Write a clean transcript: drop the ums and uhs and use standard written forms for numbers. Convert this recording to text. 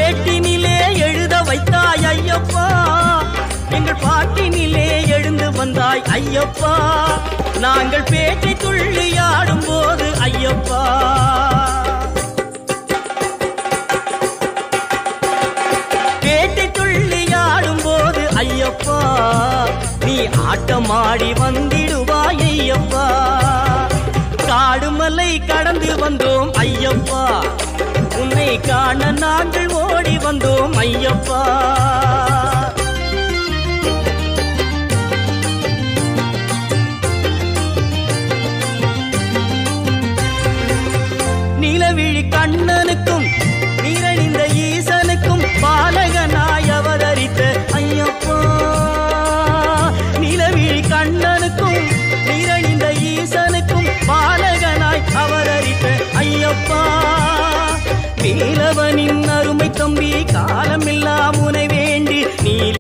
ஏட்டினிலே எழுத வைத்தாய் ஐயப்பா, எங்கள் பாட்டினிலே எழுந்து வந்தாய் ஐயப்பா, நாங்கள் பேட்டை துள்ளி ஆடும் போது ஐயப்பா. பேட்டை துள்ளி ஆடும் போது ஐயப்பா, நீ ஆட்டமாடி வந்திடுவாய் ஐயப்பா. காடுமலை கடந்து வந்தோம் ஐயப்பா, உன்னை காண நாங்கள் ஓடி வந்தோம் ஐயப்பா.